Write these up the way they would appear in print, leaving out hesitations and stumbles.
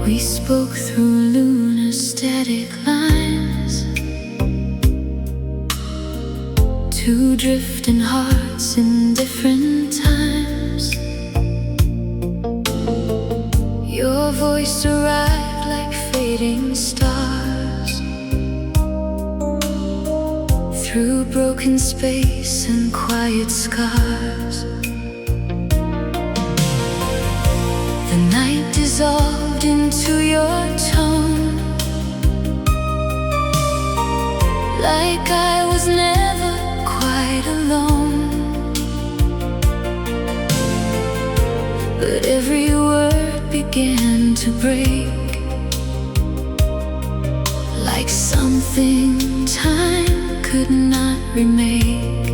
We spoke through lunar static lines, two drifting hearts in different times. Your voice arrived like fading stars through broken space and quiet scars. The night dissolved into your tone, like I was never quite alone. But every word began to break, like something time could not remake.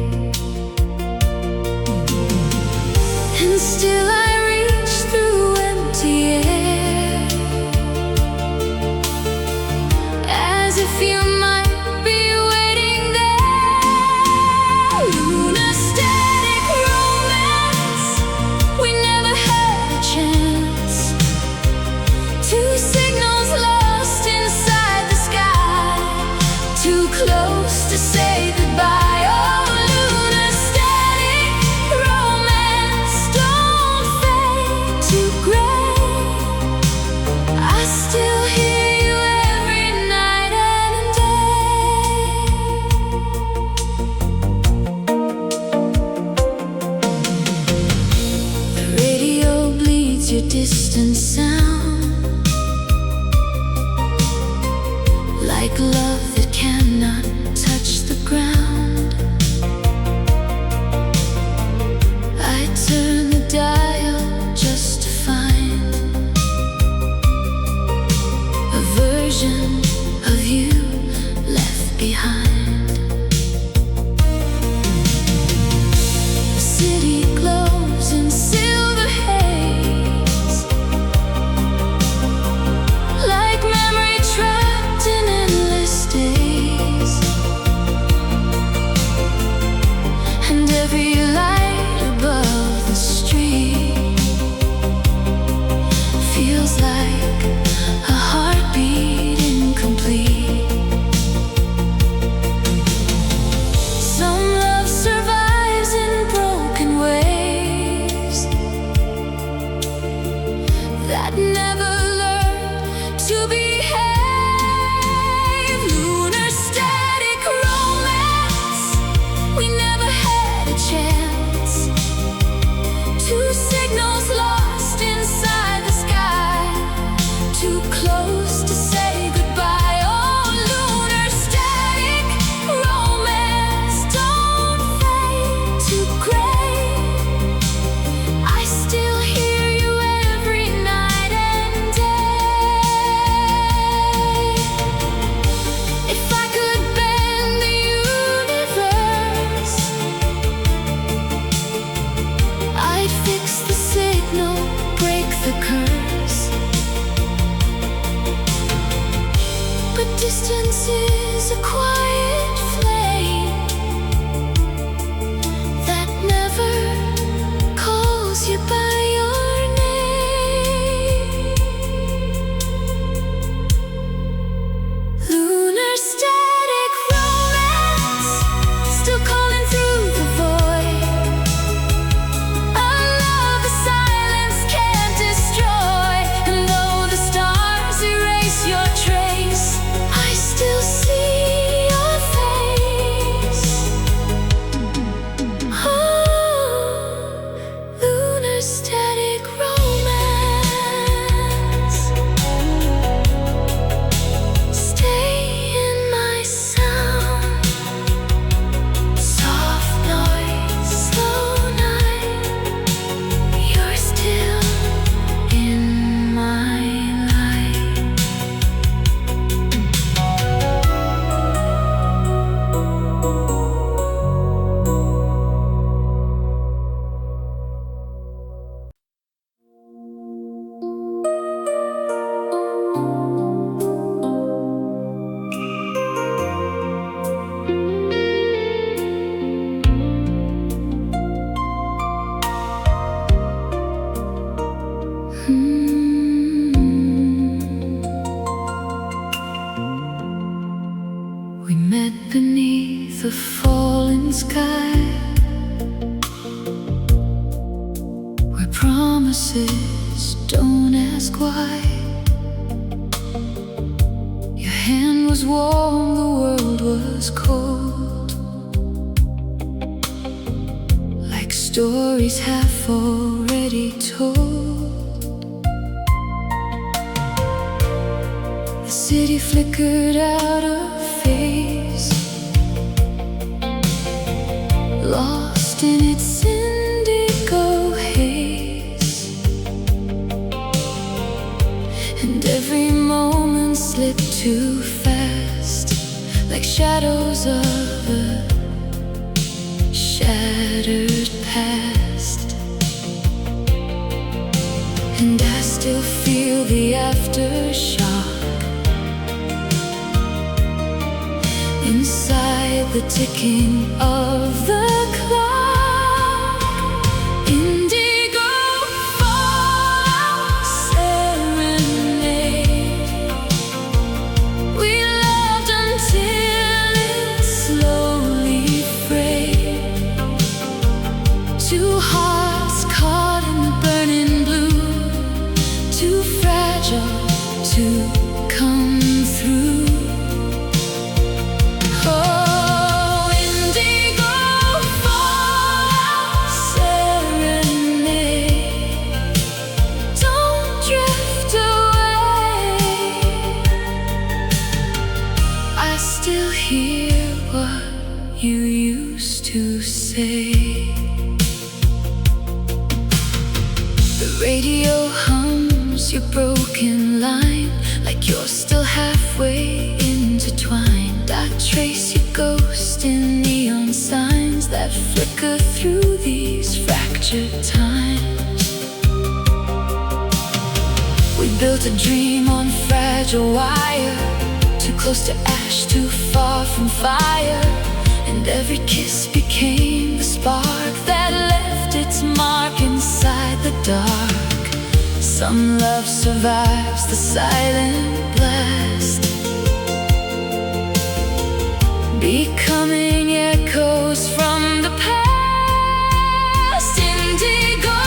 And still I reach through empty air, as if you might be waiting there. Lunar static romance, we never had a chance. Two signals lost inside the sky, too close to say goodbye. Oh, lunar static romance, don't fade to gray. I still hear you every night and day. The radio bleeds your distant sound, like love that cannot touch the ground. I turn the dial just to find a version of you left behind. The city glows in silver haze, like memory trapped in endless days. And every light above the street feels like a heartbeat incomplete. Some love survives in broken ways that never learn to behave. Lunar static romance, we never had a chance. Two signals lost inside the sky, too close to say goodbye. Oh, lunar static romance, don't fade to gray. I still hear you every night and day. If I could bend the universe, I'd fix the signal, break the curse. But distance is a quiet flame that never calls you by your name. Lunar static romance, still calling through the void. A love the silence can't destroy. And though the stars erase your trace, I still see your face. Oh, lunar static romance, stay in my sound. Soft noise, slow night, you're still in my life. the fallen sky, where promises don't ask why. Your hand was warm, the world was cold, like stories half already told. The city flickered out of phase, lost in its indigo haze, and every moment slipped too fast, like shadows of a shattered past. And I still feel the aftershock inside the ticking of the clock. Indigo fallout serenade. We loved until it slowly frayed. Two hearts caught in the burning blue, too fragile to come through. Oh, indigo fallout serenade. Don't drift away. I still hear what you used to say. The radio hums your broken line, like you're still halfway intertwined. I trace your ghost in neon signs that flicker through these fractured times. We built a dream on fragile wire, too close to ash, too far from fire. And every kiss became the spark that left its mark inside the dark. Some love survives the silent blast, becoming echoes from the past. Indigo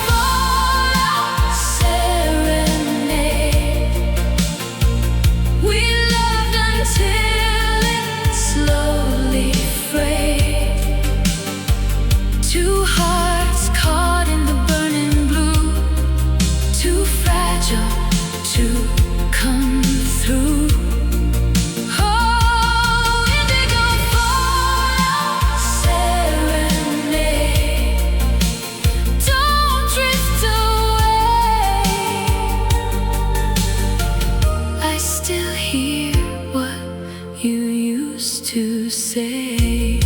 fallout serenade. We loved until it slowly frayed. Two hearts caught in the burning blue, too fragile to come through. Oh, indigo fallout serenade. Don't drift away. I still hear what you used to say.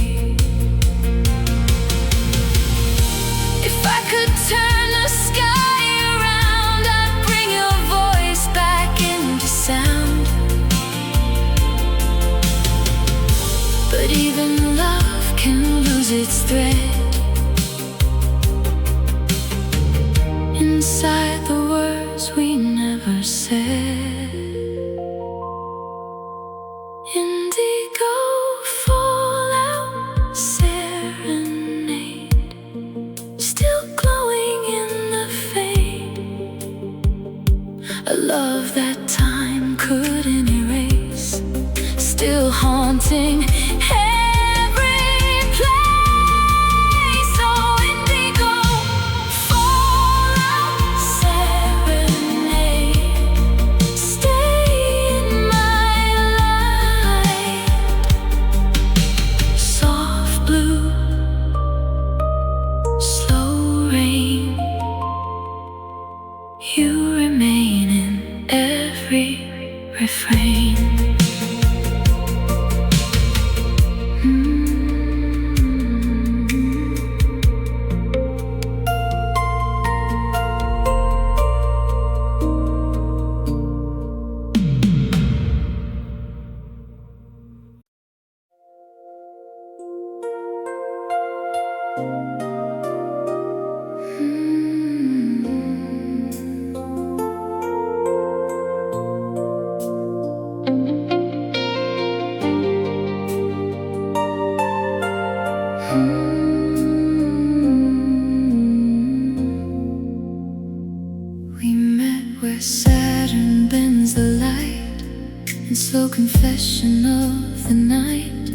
If I could turn the sky around, I'd bring your voice back into sound. But even love can lose its thread inside the words we never said. Indigo fallout serenade, still glowing in the fade. A love that time couldn't erase, still haunting every place. Oh, indigo fallout serenade. Stay in my light. Soft blue, slow rain. You remain in every refrain. Mm. where Saturn bends the light, in slow confession of the night.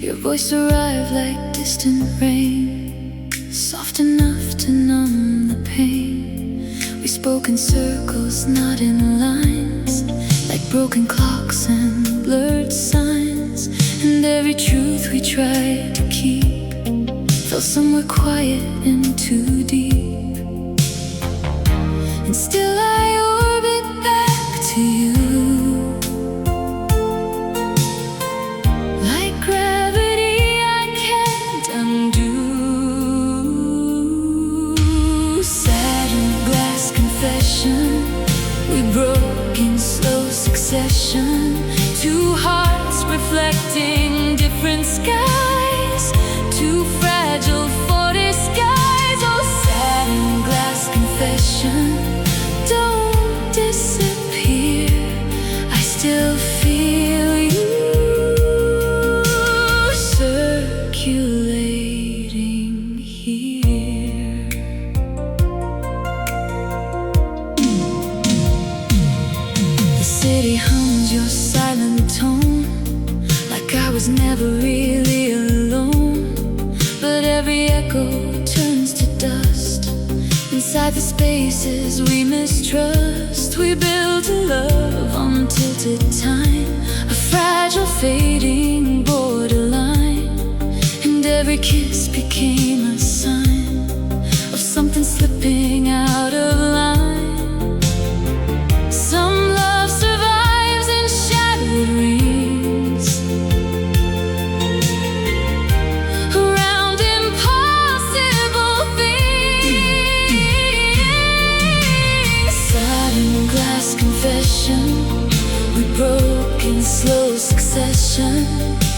Your voice arrived like distant rain, soft enough to numb the pain. We spoke in circles, not in lines, like broken clocks and blurred signs. And every truth we tried to keep fell somewhere quiet and too deep. And still I orbit back to you, like gravity I can't undo. Saturn glass confession, we broke in slow succession. Two hearts reflecting different skies, too fragile for disguise. Oh, Saturn glass confession, don't disappear, I still feel you circulating here. The city hums your silent tone, like I was never really alone. But every echo turns to dust inside the spaces we mistrust. We built a love on tilted time, a fragile fading borderline. And every kiss became a sign of something slipping out of line. Some love survives in shattered rings, around impossible things. Sudden glass confession, we broke in slow succession.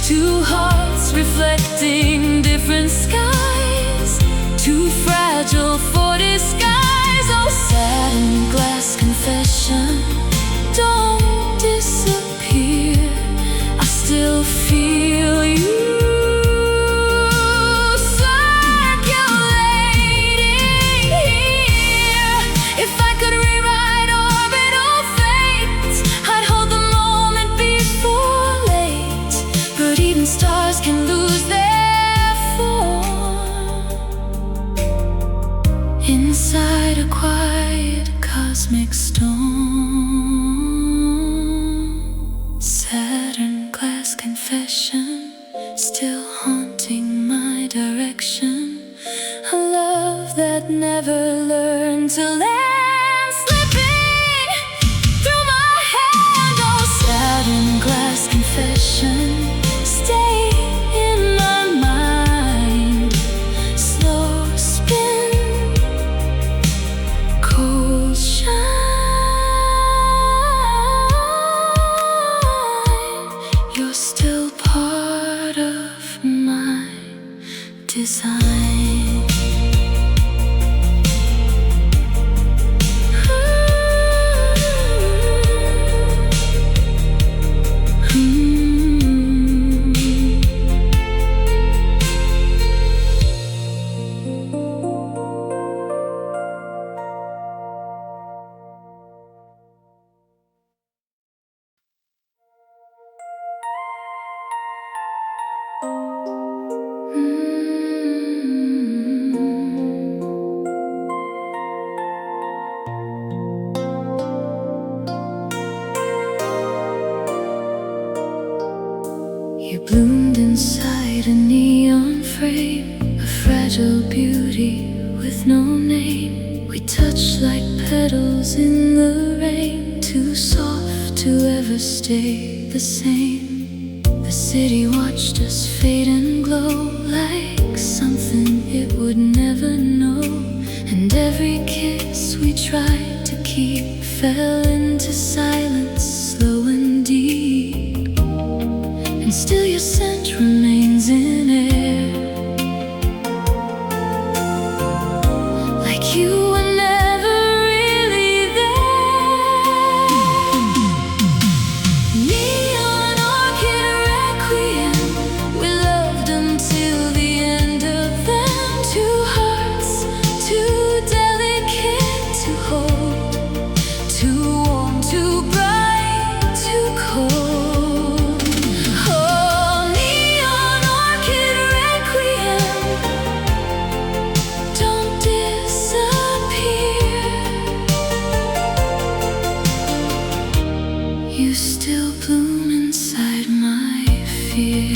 Two hearts reflecting different skies, too fragile for disguise. Oh, Saturn glass confession, don't disappear, I still feel you circulating here. If I could rewrite orbital fate, I'd hold the moment before late. But even stars can lose their form inside a quiet cosmic storm. Saturn glass confession, still haunting my direction. A love that never learned to land, slipping through my hand. Oh, Saturn glass confession, stay in my mind. Slow spin, cold shine. You're still part of my design. You bloomed inside a neon frame, a fragile beauty with no name. We touched like petals in the rain, too soft to ever stay the same. The city watched us fade and glow like something it would never know. And every kiss we tried to keep fell into silence, slow and deep. And still your scent remains in air, like you were never really there. Neon orchid requiem, we loved until the end of them. Two hearts, too delicate to hold, too You still bloom inside my fear.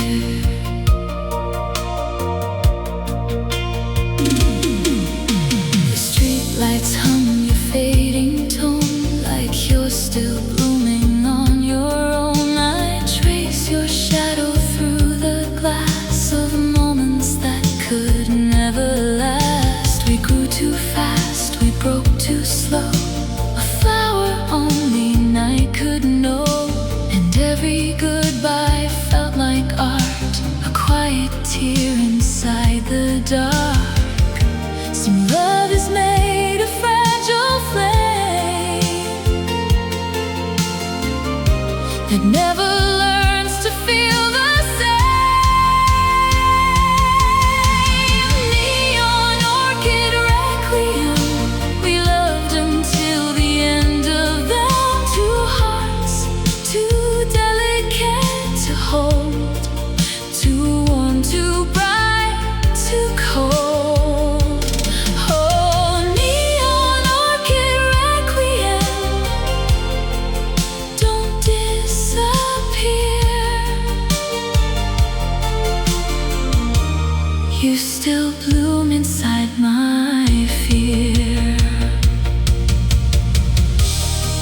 The streetlights hum your fading tone, like you're still blooming on your own. I trace your shadow through the glass of moments that could never last. We grew too fast, we broke too slow, a flower only night could know. And every goodbye felt like art, a quiet tear inside the dark. Some love is made of fragile flame that never learns to feel the same. Neon orchid requiem, we loved until the end of them. Two hearts, too delicate to hold, too warm, too bright, too cold. Oh, neon orchid requiem, don't disappear. You still bloom inside my fear.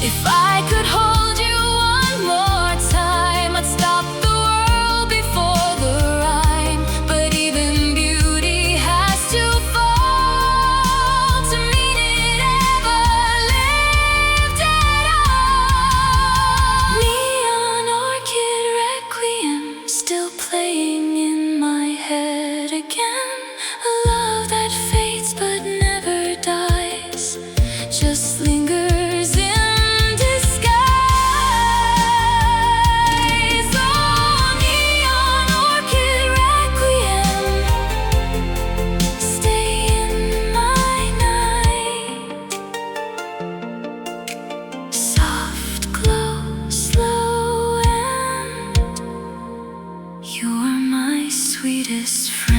If I could hold you one more time, I'd stop the world before the rhyme. But even beauty has to fall to mean it ever lived at all. Neon orchid requiem, still playing in my head again. A love that fades but never dies, just lingers in disguise. Oh, neon orchid requiem, stay in my night. Soft glow, slow end, you are my sweetest friend.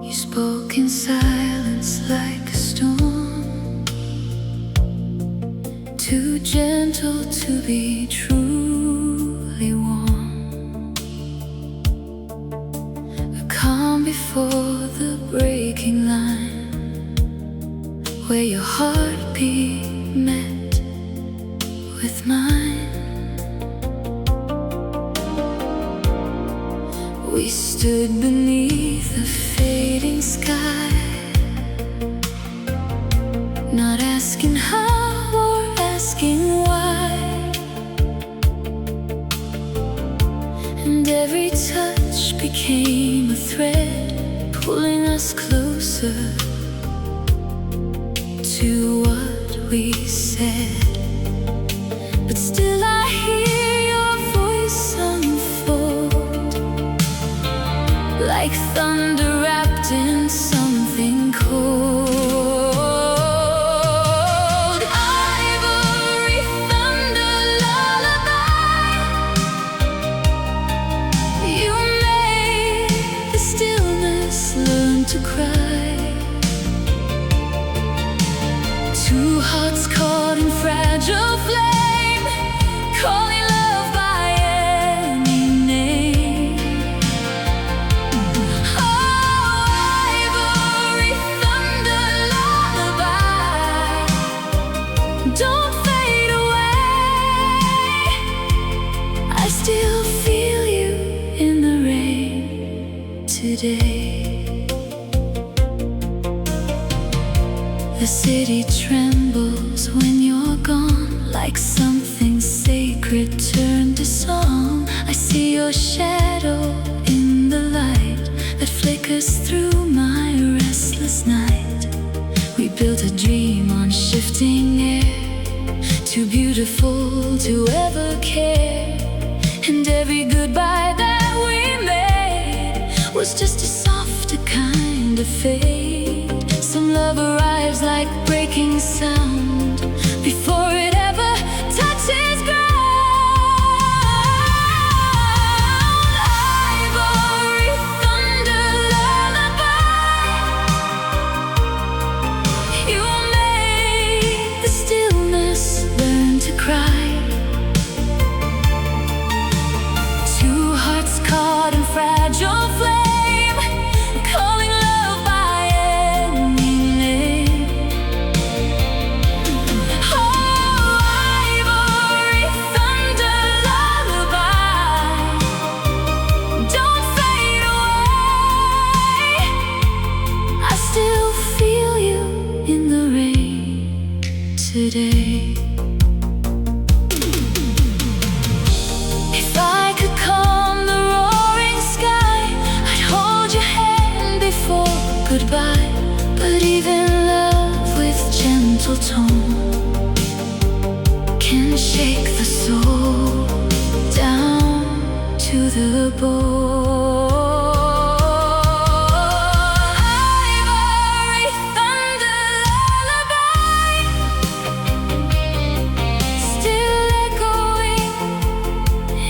You spoke in silence like a storm, too gentle to be truly warm. A calm before the breaking line, where your heartbeat met with mine. We stood beneath a fading sky, not asking how or asking why. And every touch became a thread, pulling us closer to what we said. But still I hear your voice unfold, like thunder wrapped in something cold. Ivory thunder lullaby, you made the stillness learn to cry. Two hearts caught in fragile flame, calling love by any name. Don't fade away, I still feel you in the rain today. The city trembles when you're gone, like something built a dream on shifting air, too beautiful to ever care. And every goodbye that we made was just a softer kind of fade. Some love arrives like breaking sound before it ever touches ground. Ivory thunder lullaby, you make the stillness learn to cry. Two hearts caught in fragile flame, calling love by any name. Oh, ivory thunder lullaby, don't fade away. I still feel you in the rain today. If I could calm the roaring sky, I'd hold your hand before goodbye. But even love with gentle tone can shake the soul down to the bone. Ivory thunder lullaby, still echoing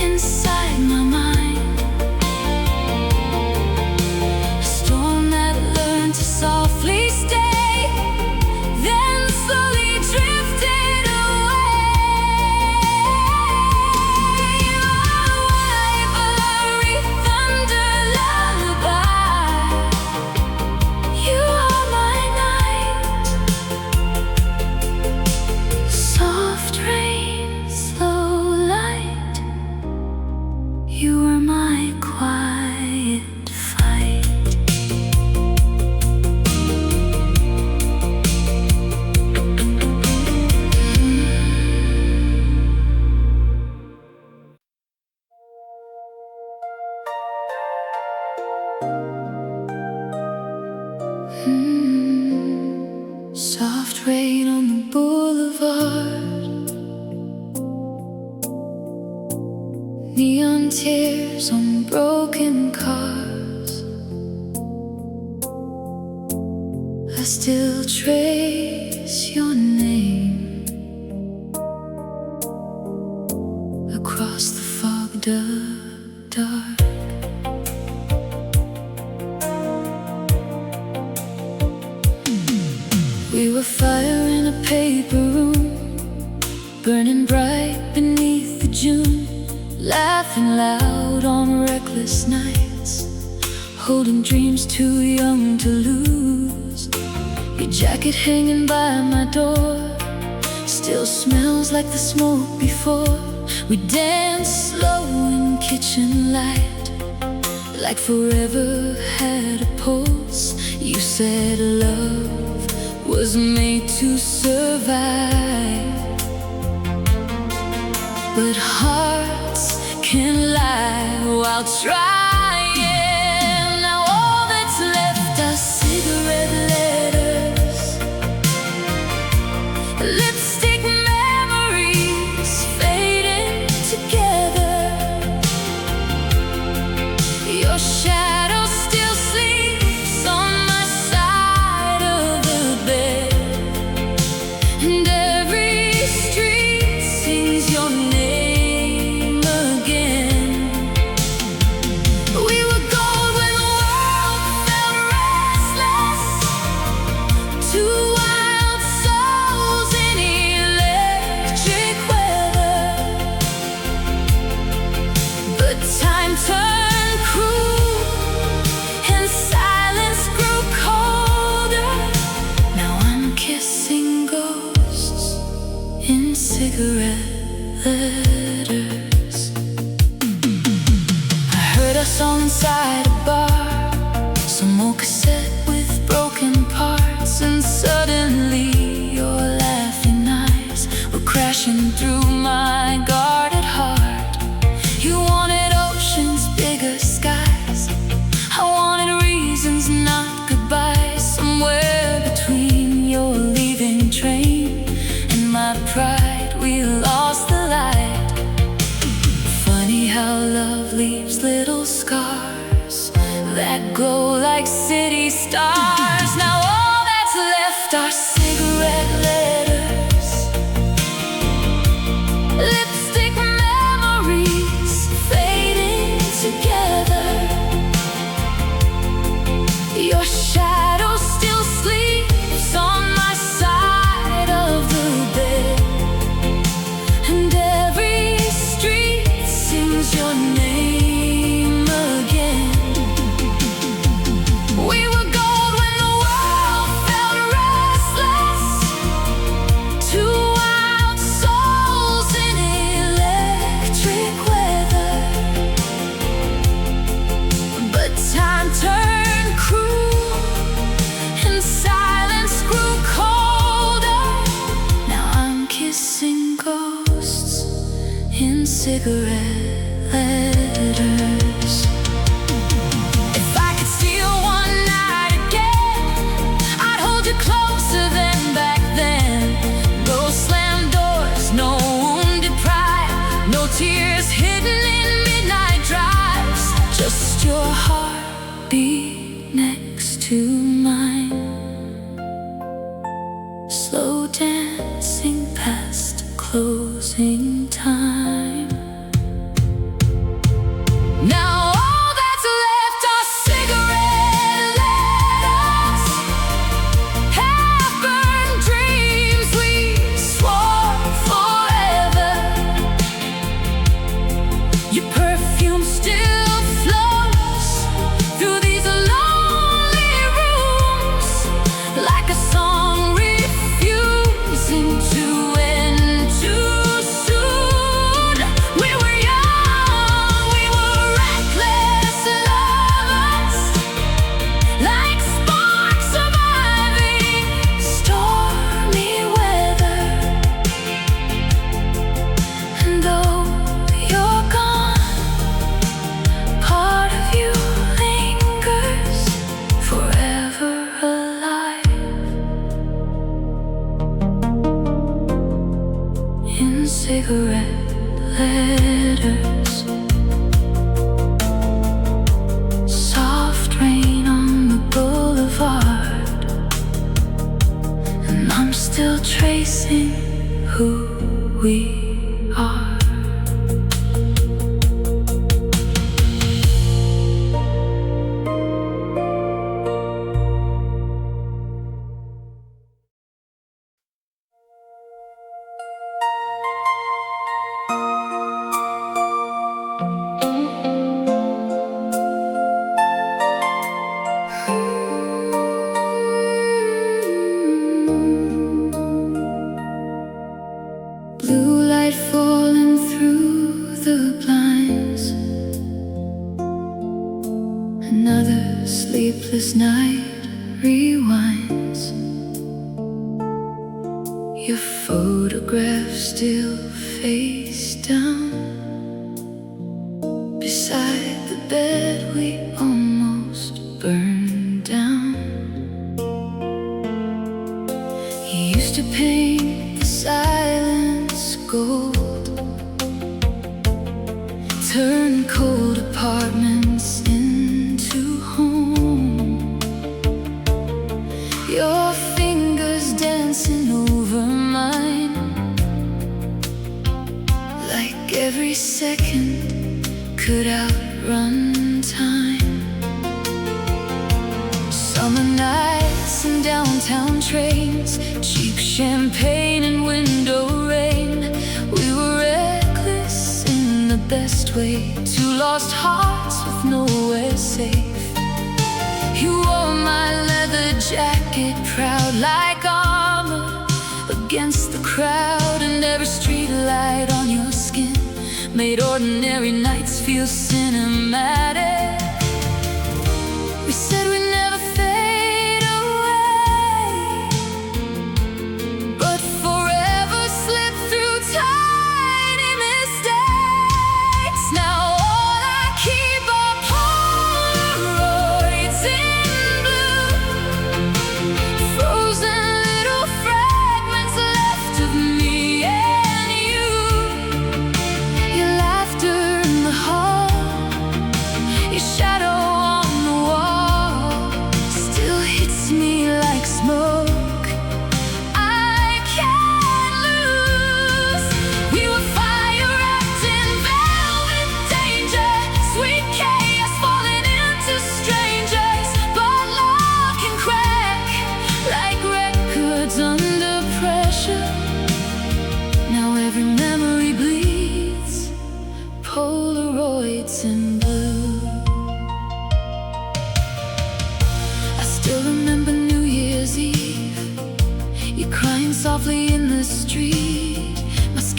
inside my mind. A storm that learned to softly stay, then slowly drifted away. Ivory thunder lullaby, you are my night. Soft rain, slow light, you are my quiet fight. Soft rain on the boulevard, neon tears on broken cars. I still trace your name across the fogged up dark. We were fire in a paper room, burning bright beneath the June, laughing loud on reckless nights, holding dreams too young to lose. Your jacket hanging by my door still smells like the smoke before. We danced slow in kitchen light, like forever had a pulse. You said love was made to survive, but hearts can lie while trying. Now all that's left are cigarette letters, lipstick memories fading together. Your shadow still sleeps on my side of the bed, and every street sings your name again. We were gold when the world felt restless, two wild souls in electric weather. But time turned cruel and silence grew colder. Now I'm kissing ghosts in cigarette letters. I heard our song inside a bar, some old cassette with broken parts, and suddenly your laughing eyes were crashing through my guarded heart. You wanted oceans, bigger skies, I wanted reasons, not goodbyes, somewhere between your cried, we lost the light. Funny how love leaves little scars that glow like city stars. Now all that's left are cigarette letters, lipstick memories fading together. Your shadow still sleeps on my side of the bed, and every street sings your name again. We were gold when the world felt restless, two wild souls in electric weather. But time turned cruel and silence grew colder. Now I'm kissing ghosts in cigarette letters. If I could steal one night again, I'd hold you closer than back then. No slammed doors, no wounded pride, no tears hidden in midnight drives. Just your heartbeat next to mine, slow dancing past closing time. Now all that's left are cigarette letters, half-burned dreams we swore forever. Your perfume still flows through these lonely rooms, like a song refusing to end too soon. We were young, we were reckless lovers, like sparks surviving stormy weather. And though you're gone, part of you lingers forever alive in cigarette letters. Soft rain on the boulevard, and I'm still tracing who we are. Blue light falling through the blinds, another sleepless night rewinds. Your photograph still face down beside the bed we almost burned down. You used to paint the silence gold, turn cold apartments into home. Your fingers dancing over mine, like every second could outrun time. Summer nights and downtown trains, cheap champagne and window rain. We were reckless in the best way, two lost hearts with nowhere safe. You wore my leather jacket proud like armor against the crowd, and every street light on your skin made ordinary nights feel cinematic. We said we'd never fade away, but forever slip through tiny mistakes. Now all I keep are Polaroids in blue, frozen little fragments left of me.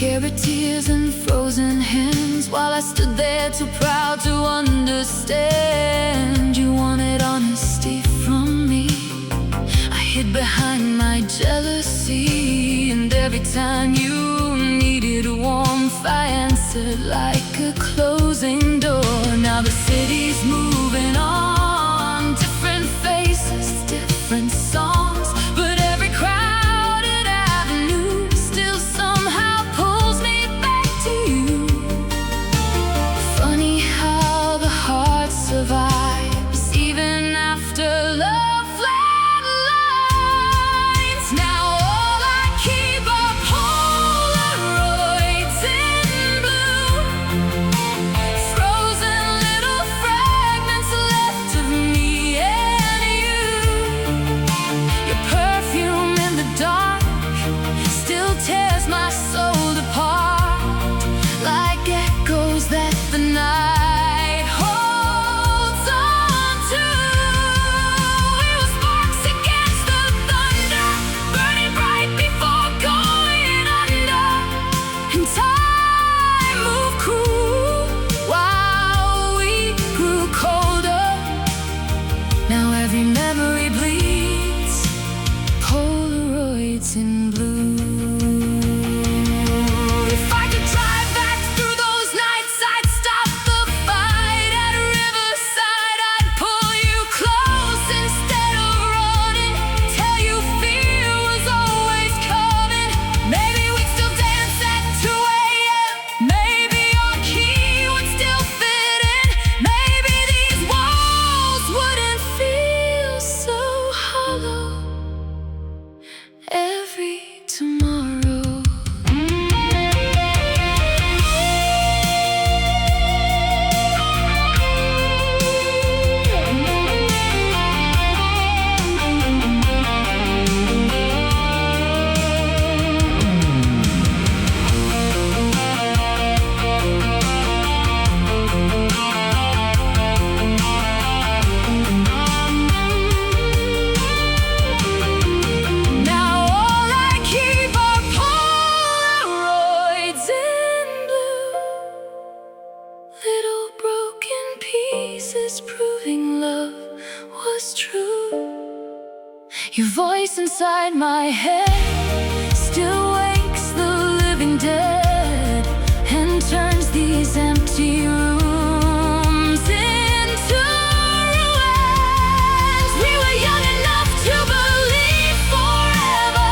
Mascara, tears, and frozen hands, while I stood there too proud to understand. You wanted honesty from me. I hid behind my jealousy, and every time you needed warmth, I answered like a closing door. Now the city's moving on, different faces, different songs, but every crowded avenue still somehow pulls me back to you. Funny how the heart survives even after love flatlines. Now all I keep are Polaroids in blue, frozen little fragments left of me and you. Your perfume in the dark still tears my soul apart, like echoes that the night holds on to. We were sparks against the thunder, burning bright before going under. And time moved cruel while we grew colder. Now every memory bleeds Polaroids in blue. If I could drive back through those nights, I'd stop the fight at Riverside. I'd pull you close instead of running, tell you fear was always coming. Maybe we'd still dance at 2 a.m. Maybe our key would still fit in. Maybe these walls wouldn't feel so hollow every tomorrow. Now all I keep are Polaroids in blue, little broken pieces proving love was true. Your voice inside my head still wakes the living dead and turns these empty rooms into ruins. We were young enough to believe forever,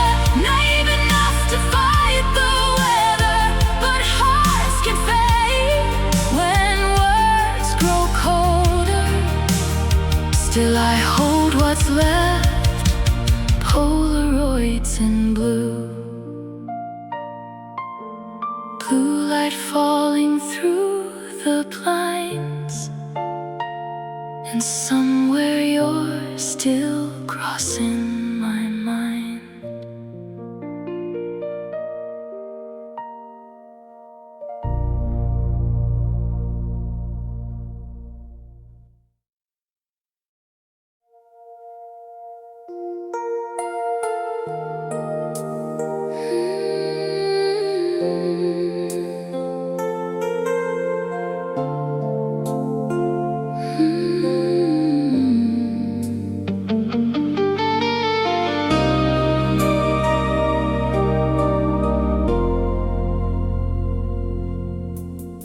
naive enough to fight the weather. But hearts can fade when words grow colder. Still I hold what's left, Polaroids in blue. Blue light falling through the blinds, and somewhere you're still crossing my mind.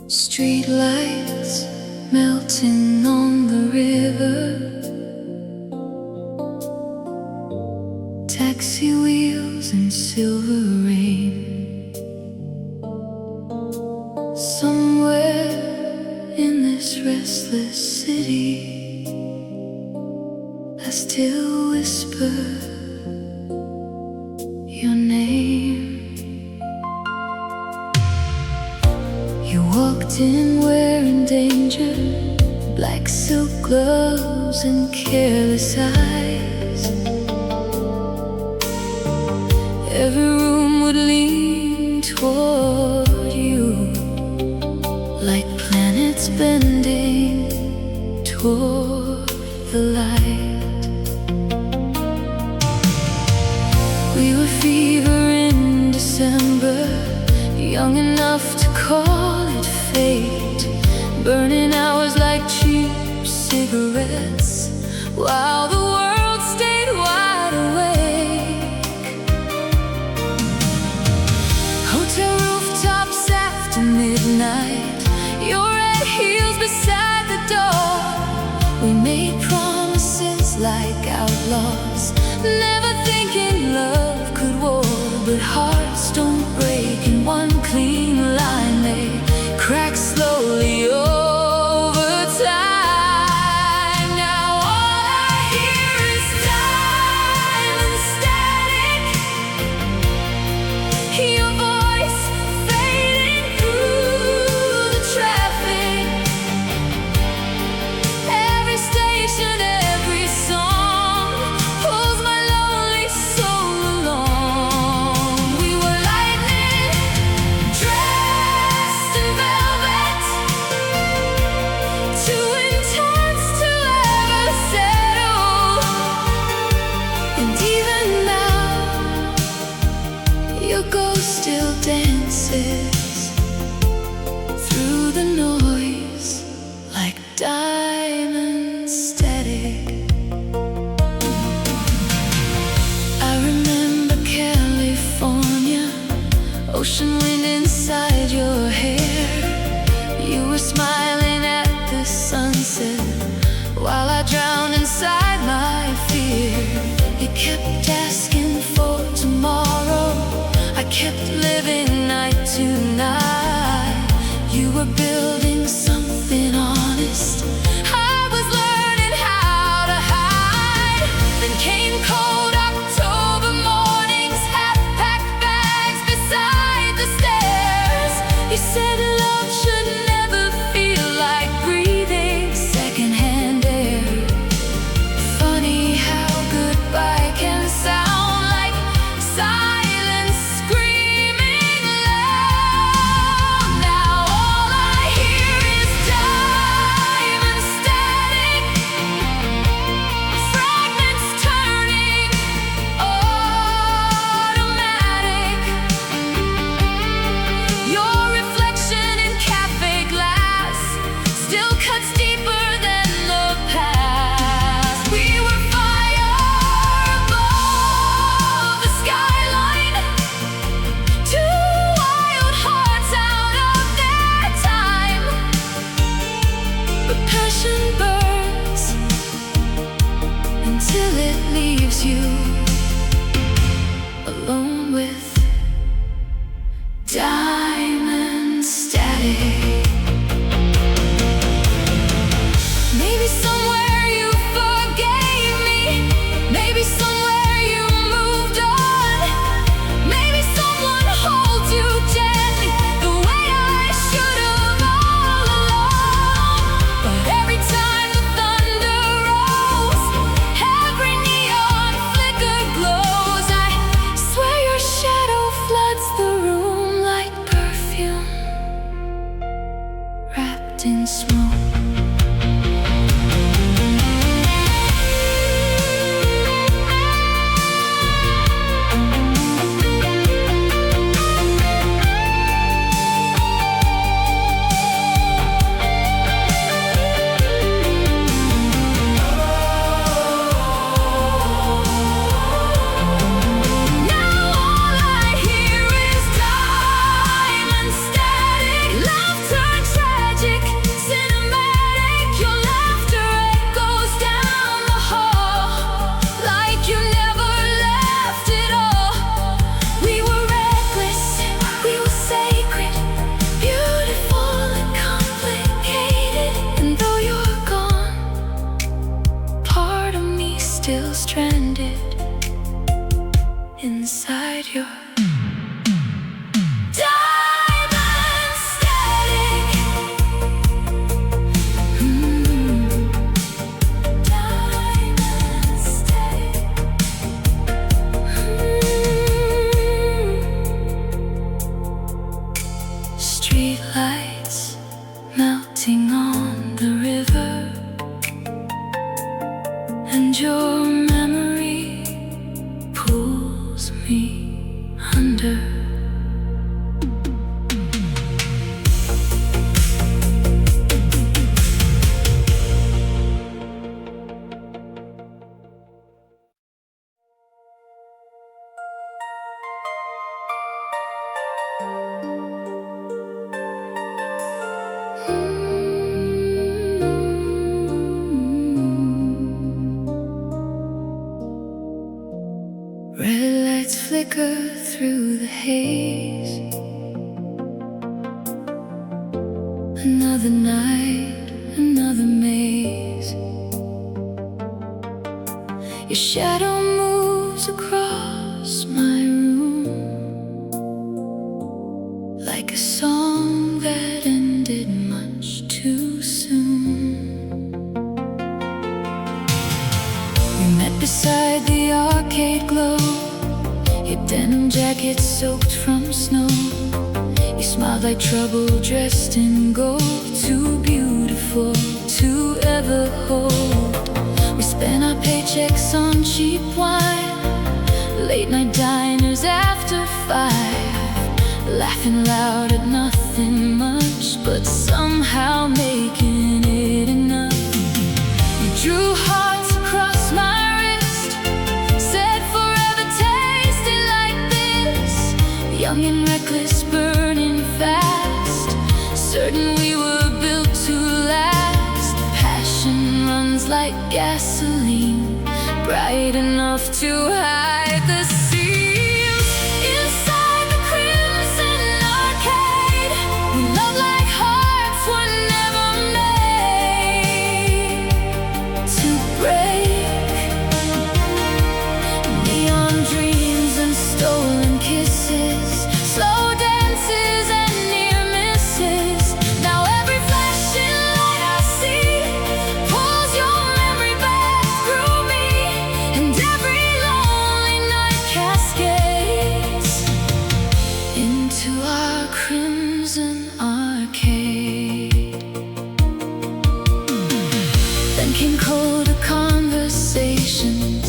Street lights melting on the river, taxi wheels and silver rain. Somewhere in this restless city, I still whisper your name. You walked in wearing danger, black silk gloves and careless eyes. Every room would lean toward you, like planets bending toward the light. We were fever in December, young and call it fate, burning hours like cheap cigarettes, while the world stayed wide awake. Hotel rooftops after midnight, your red heels beside the door. We made promises like outlaws, never thinking love could war. But hearts don't break in one clean line, they crack slowly over time. Now all I hear is diamond static, your voice fading through the traffic. Every station, every song pulls my lonely soul along. We were lightning, dressed in velvet, too intense to ever settle. And even now, your ghost still dances through the noise like diamond static. I remember California, ocean wind inside your hair. You were smiling at the sunset while I drowned inside my fear. You kept asking for tomorrow, I kept living night to night. You were building something honest, I was learning how to hide. Then came cold October mornings, half-packed bags beside the stairs. You said love should never feel like breathing secondhand air. Funny how goodbye can sound like silence screaming loud. Now all I hear is diamond static, fragments turning automatic. Your reflection in cafe glass still cuts deeper than the past. We were fire above the skyline, two wild hearts out of their time. But passion burns until it leaves you alone with diamond static. Maybe somewhere you forgave me, maybe somewhere you moved on, maybe someone holds you gently the way I should have all along. But every time the thunder rolls, every neon flicker glows, I swear your shadow floods the room like perfume wrapped in smoke. Now all I hear is diamond static, laughter tragic, cinema flicker through the haze. Another night, another maze. Your shadow moves across my room like a song that ended much too soon. We met beside the arcade glow, your denim jacket soaked from snow. You smiled like trouble dressed in gold, too beautiful to ever hold. We spent our paychecks on cheap wine, late night diners after 5, laughing loud at nothing much, but somehow making it enough. You drew hearts across my wrist, said forever tasted like this. Young and reckless, burning fast, certain we were built to last. Passion runs like gasoline, bright enough to hide the seams. Inside the crimson arcade, we love like hearts were never made to break. Neon dreams and stolen kisses, slow dances and near misses. Now every flashing light I see pulls your memory back through me, and every lonely night cascades into our crimson arcade. Then came colder conversations,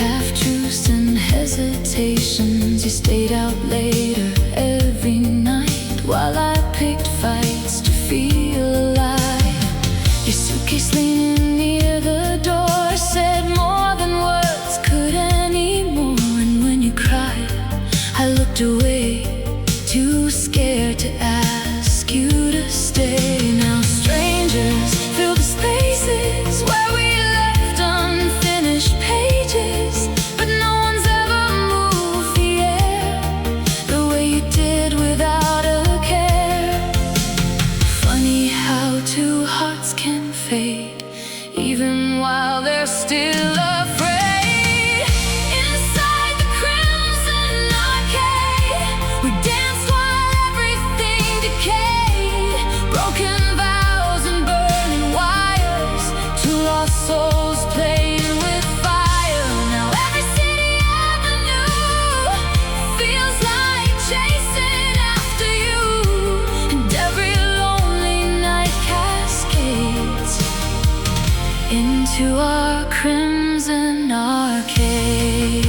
half-truths and hesitations. You stayed out later every night while I picked fights to feel alive. Your suitcase leaning near the door said more than words could anymore. And when you cried, I looked away, too scared to ask you to stay. Now strangers fill the spaces where we left unfinished pages, but no one's ever moved the air the way you did without a care. Funny how two hearts can fade, even while they're still afraid. Inside the crimson arcade, we danced while everything decayed. Broken vows and burning wires, two lost souls playing with fire. Now every city avenue feels like chasing after you, and every lonely night cascades into our crimson arcade.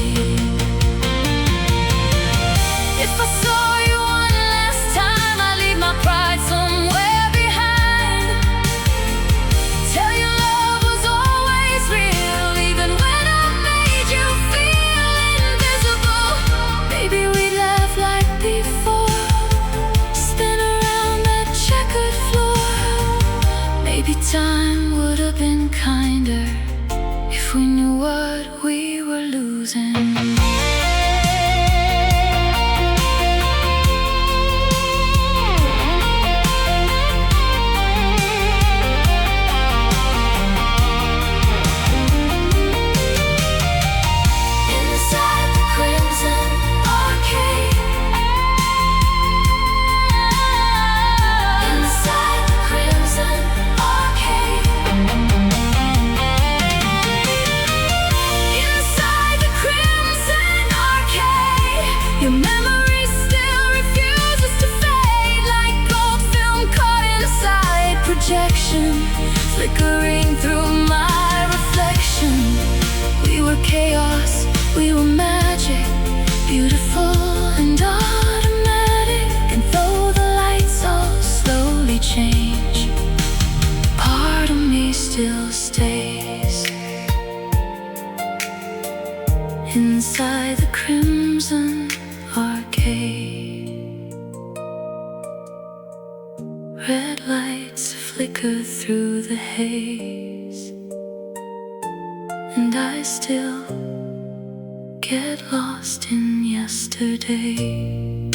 If I saw you one last time, I'd leave my pride somewhere behind. Tell you love was always real, even when I made you feel invisible. Maybe we'd laugh like before, spin around that checkered floor. Maybe time would have been kinder if we knew what we were losing. Inside the crimson arcade, inside the crimson arcade, inside the crimson arcade. Your memory still refuses to fade, like gold film caught inside projection, flickering through my reflection. We were chaos, we were magic, beautiful and automatic. And though the lights all slowly change, part of me still stays inside the crimson arcade. Red lights flicker through the haze, and I still get lost in you. yesterday.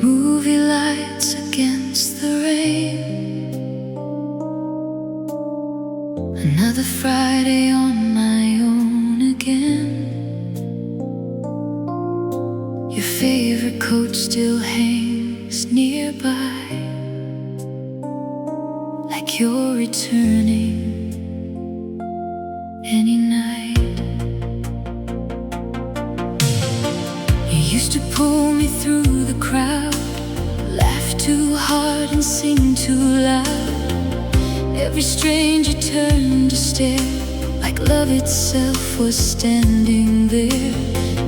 Movie lights against the rain, another Friday on my own again. Your favorite coat still hangs nearby, like you're returning any night. You used to pull me through the crowd, laugh too hard and sing too loud. Every stranger turned to stare, like love itself was standing there.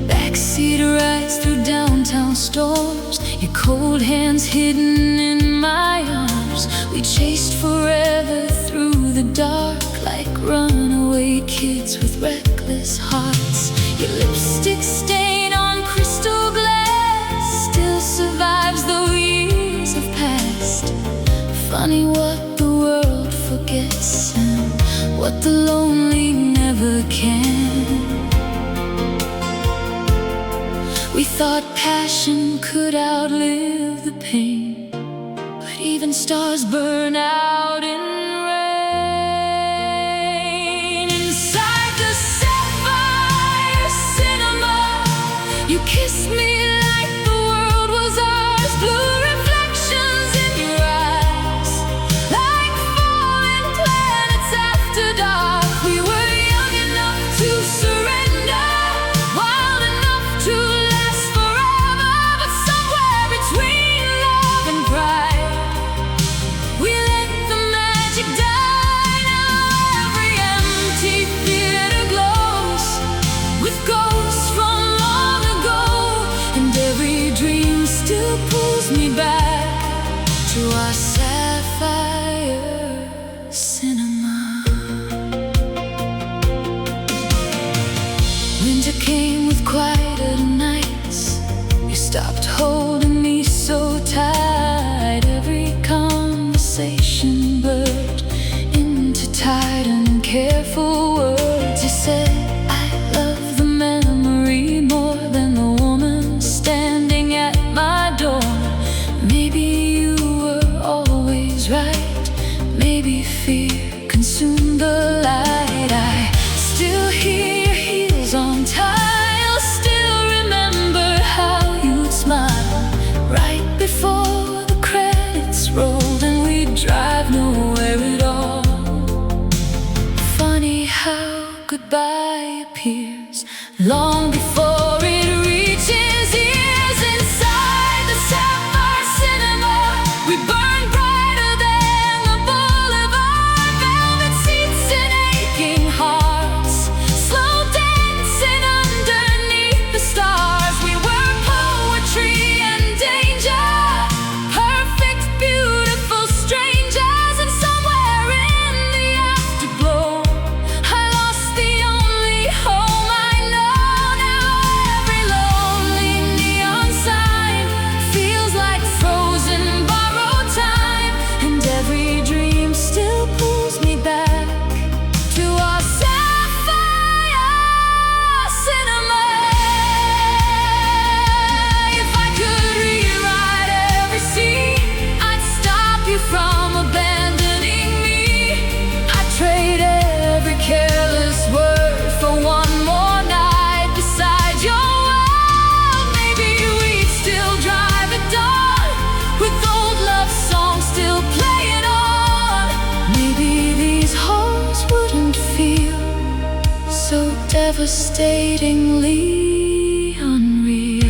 Backseat rides through downtown storms, your cold hands hidden in my arms. We chased forever through the dark, like runaway kids with reckless hearts. Your lipstick stain on crystal glass still survives though years have passed. Funny what the world forgets and what the lonely never can. We thought passion could outlive the pain, but even stars burn out in rain. Inside the Sapphire Cinema, you kissed me like the world was ours. Blue reflections in your eyes, like falling planets after dark. We were young enough to surrender, wild enough to last forever. But somewhere between love and pride, we let the magic die. Now every empty theater glows with ghosts from long ago, and every dream still pulls me back to our Sapphire Cinema. Winter came with quieter nights. You stopped holding me so tight. Every conversation blurred into tight and careful words. You said, I love the memory more than the woman standing at my door. Maybe you were always right, maybe fear consumed the light. I still hear your heels on tile, still remember how you'd smile right before the credits rolled and we'd drive nowhere at all. Funny how goodbye appears long before it reaches ears. Inside the Sapphire Cinema, we burn brighter than the boulevard. Velvet seats and aching hearts, slow dancing underneath the stars. We were poetry and danger, perfect, beautiful strangers. And somewhere in the afterglow, I lost the only home I know. Now every lonely neon sign feels like frozen borrowed time, and every dream still pulls me back to our Sapphire Cinema. If I could rewrite every scene, I'd stop you from abandoning me. I'd trade every careless word for one more night beside your world. Maybe we'd still drive at dawn, with old love songs still playing on. Maybe these homes wouldn't feel so devastatingly unreal.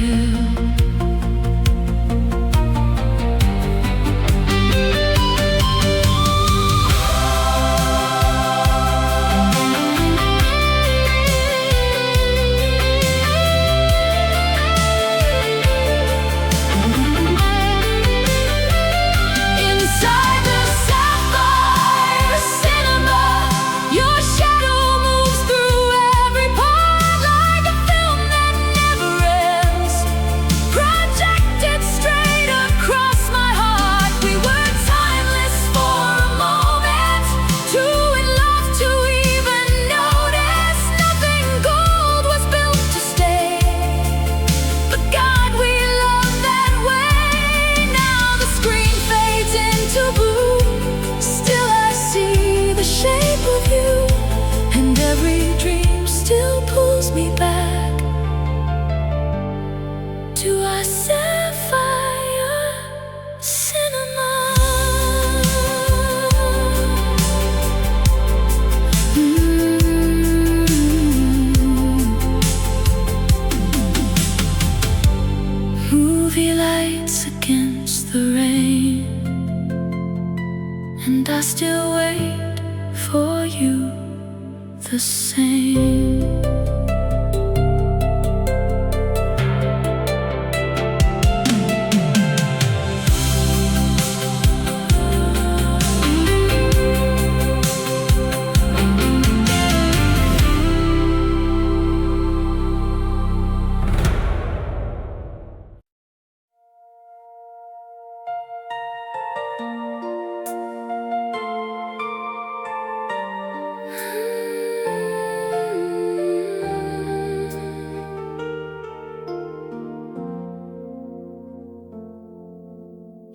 the same.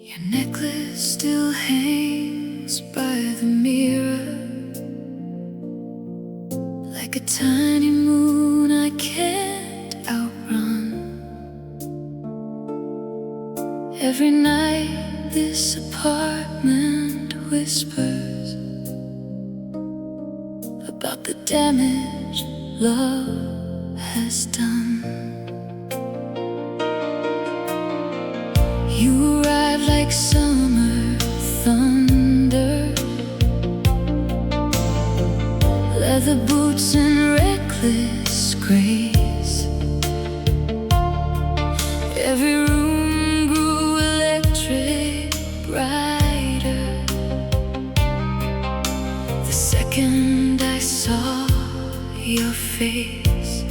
Your necklace still hangs by the mirror, like a tiny moon I can't outrun. Every night this apartment whispers about the damage love has done. You arrive like summer thunder, leather boots and reckless grace. Every room grew electric brighter the second I saw your face.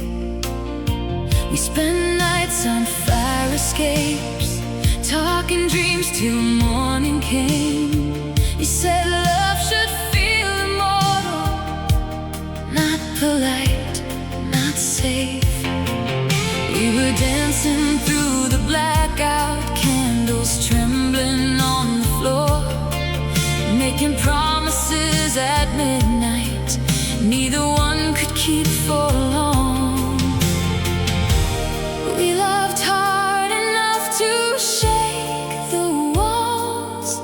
We spent nights on fire escapes, talking dreams till morning came. You said love should feel immortal, not polite, not safe. We were dancing through the blackout, candles trembling on the floor, making promises at midnight neither one could keep for long. We loved hard enough to shake the walls,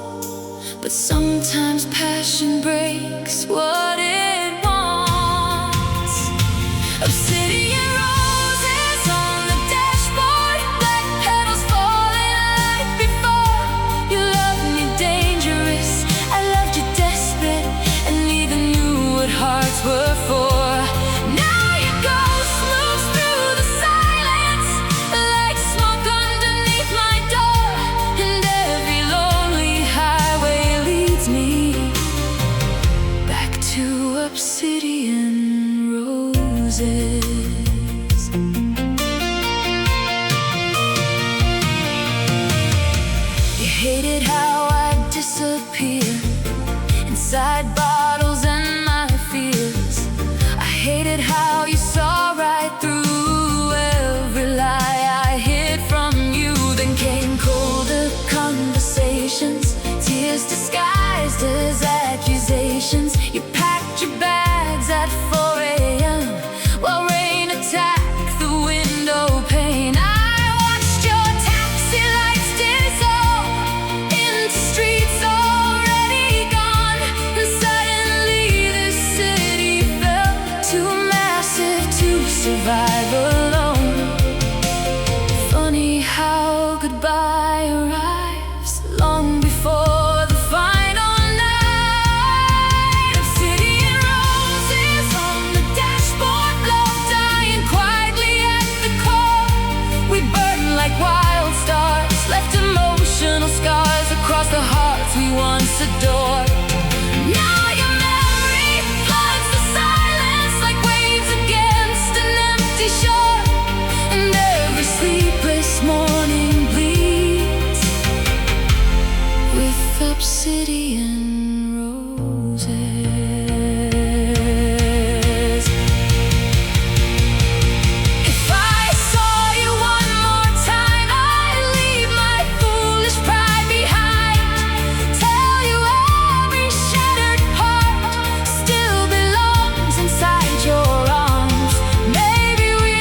but sometimes passion breaks what it wants. Obsidian roses on the dashboard, black petals falling like before. You loved me dangerous, I loved you desperate, and neither knew what hearts were for. Now your ghost moves through the silence like smoke underneath my door, and every lonely highway leads me back to Obsidian Roses. You hated how I disappeared inside bottles and my fears. I hated how you saw right through every lie I hid from you. Then came colder conversations, tears disguised as accusations. You packed your bags at 4 a.m. while rain attacked the window pane. I watched your taxi lights dissolve into streets already gone, and suddenly this city felt too massive to survive alone. Funny how goodbye arrives long before the final night. Obsidian roses on the dashboard, love dying quietly at the core. We burn like wild stars, left emotional scars across the hearts we once adored. Now your memory floods the silence like waves against an empty shore, and every sleepless morning bleeds with obsidian roses. If I saw you one more time, I'd leave my foolish pride behind. Tell you every shattered heart still belongs inside your arms. Maybe we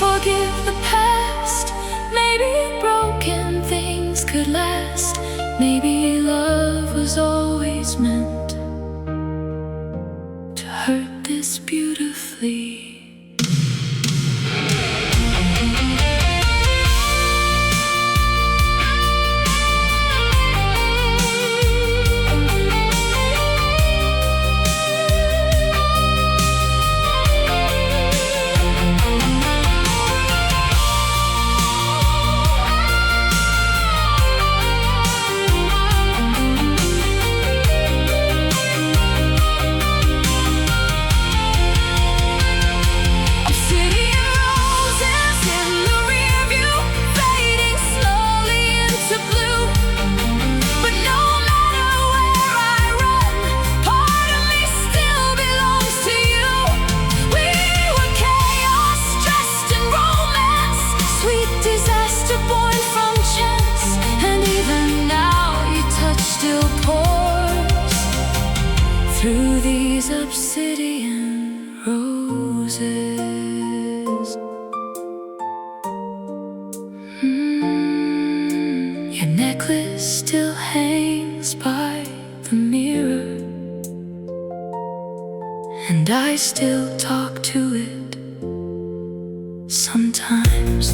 forgive the past, maybe broken things could last. Maybe love was always meant to hurt this beautifully. these obsidian roses. Your necklace still hangs by the mirror, and I still talk to it sometimes.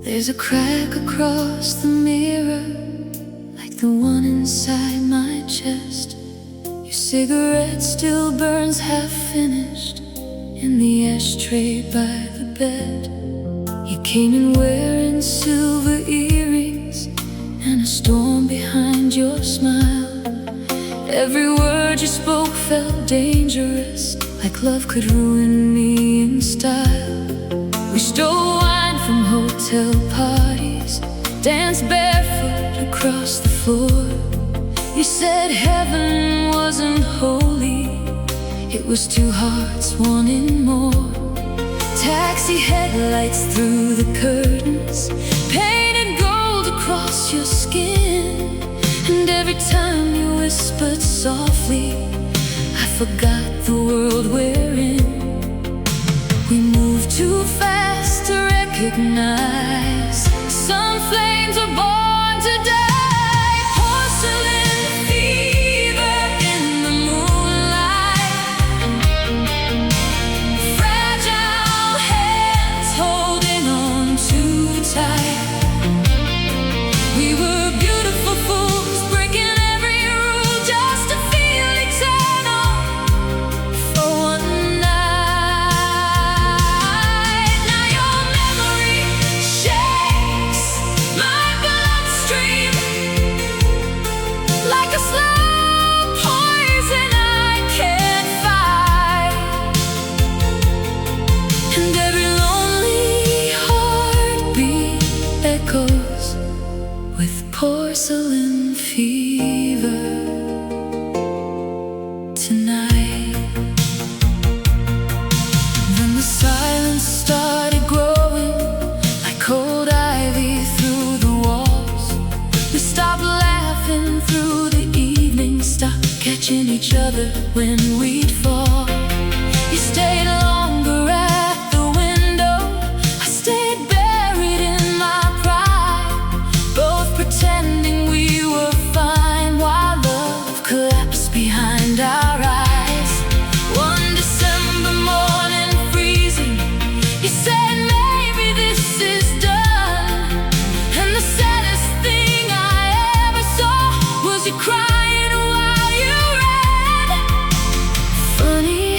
There's a crack across the mirror, like the one inside my chest. Your cigarette still burns half finished in the ashtray by the bed. You came in wearing silver earrings and a storm behind your smile. Every word you spoke felt dangerous, like love could ruin me in style. We stole wine from hotel parties, danced barefoot across the floor. You said heaven wasn't holy, it was two hearts wanting more. Taxi headlights through the curtains, painted gold across your skin. And every time you whispered softly, I forgot the world we're in. We move too fast to recognize some flames are born to die. Porcelain fever in the moonlight, fragile hands holding on too tight. We were beautiful fools, breaking every rule just to feel eternal for one night. Now your memory shakes my bloodstream like a slow poison I can't fight. And every lonely heartbeat echoes with porcelain fever tonight. Then the silence started growing like cold ivy through the walls. We stopped laughing through the evening, stopped catching each other when we'd fall. You stayed longer at the window, I stayed buried in my pride, both pretending we were fine while love collapsed behind our eyes. One December morning freezing, you said maybe this is done. And the saddest thing I ever saw was you crying while you read. Funny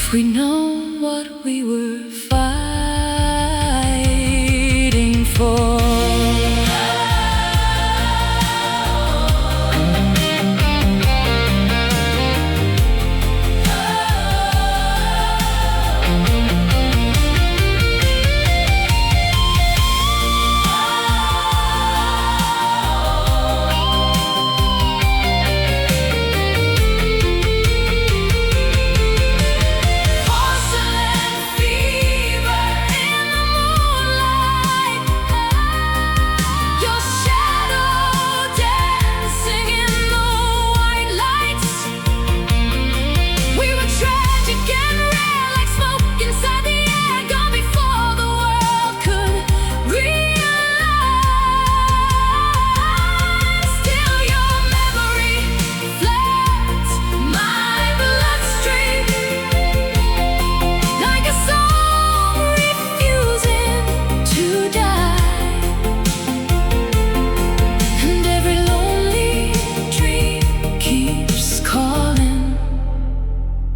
If we know what we were fighting for.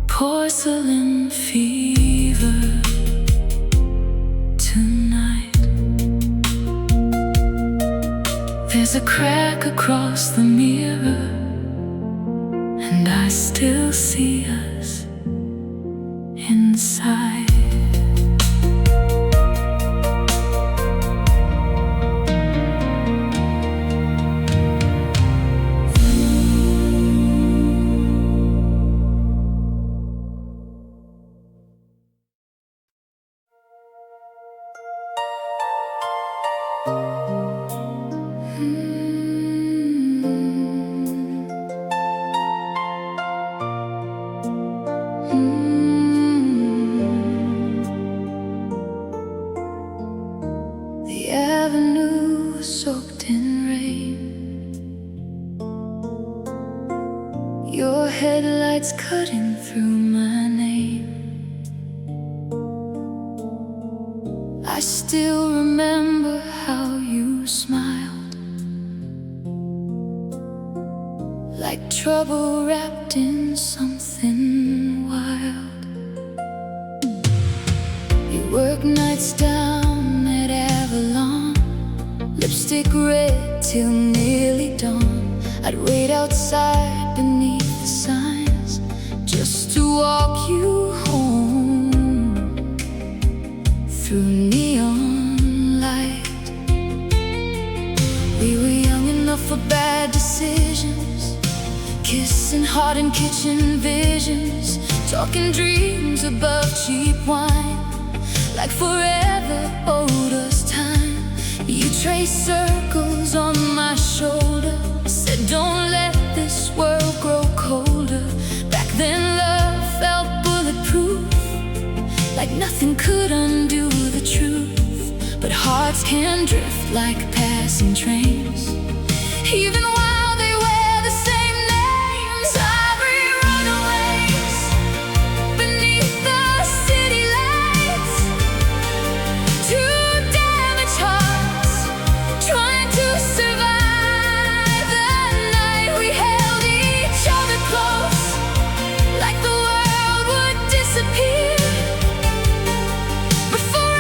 Porcelain fever tonight. There's a crack across the mirror, and I still see us inside. The avenue was soaked in rain. Your headlights cutting through my name. I still remember how you smiled, like trouble wrapped in something wild. You work nights down at Avalon, lipstick red till nearly dawn. I'd wait outside beneath the signs just to walk you home through neon light. We were young enough for bad decisions, kissing hard in kitchen visions, talking dreams above cheap wine, like forever owed us time. You traced circles on my shoulder, said don't let this world grow colder. Back then love felt bulletproof, like nothing could undo the truth. But hearts can drift like passing trains, even while they wear the same names. Ivory runaways beneath the city lights, two damaged hearts trying to survive the night. We held each other close, like the world would disappear before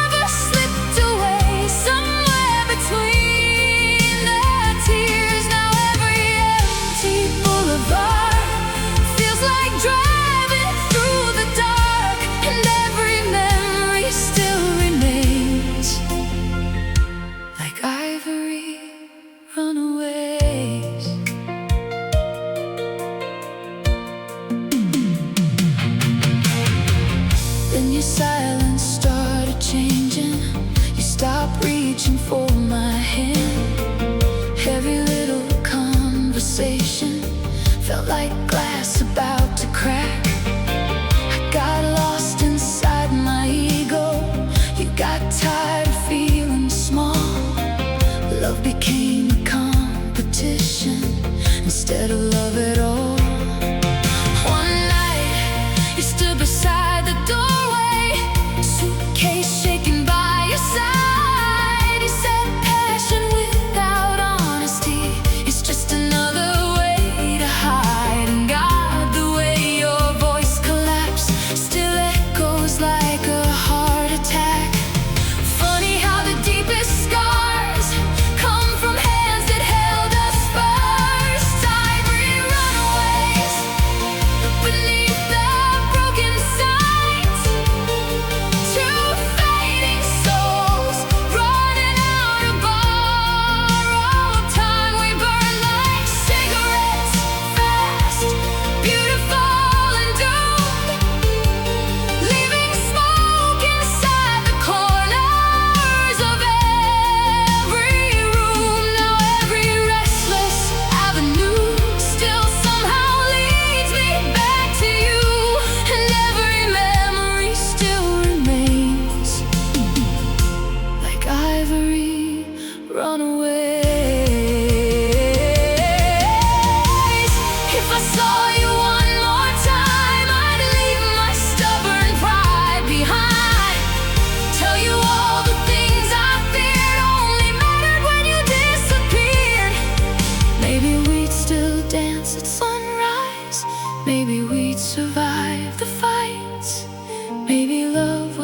ever slipped away somewhere between the tears. Now every empty boulevard feels like driving through the dark, and every memory still remains like ivory runaways. Then your silence started changing. You stopped reaching for my hand. Every little conversation felt like glass about to crack. I got lost inside my ego. You got tired of feeling small. Love became a competition instead of love at all. One night you stood beside the doorway, suitcase shaking by your side. You said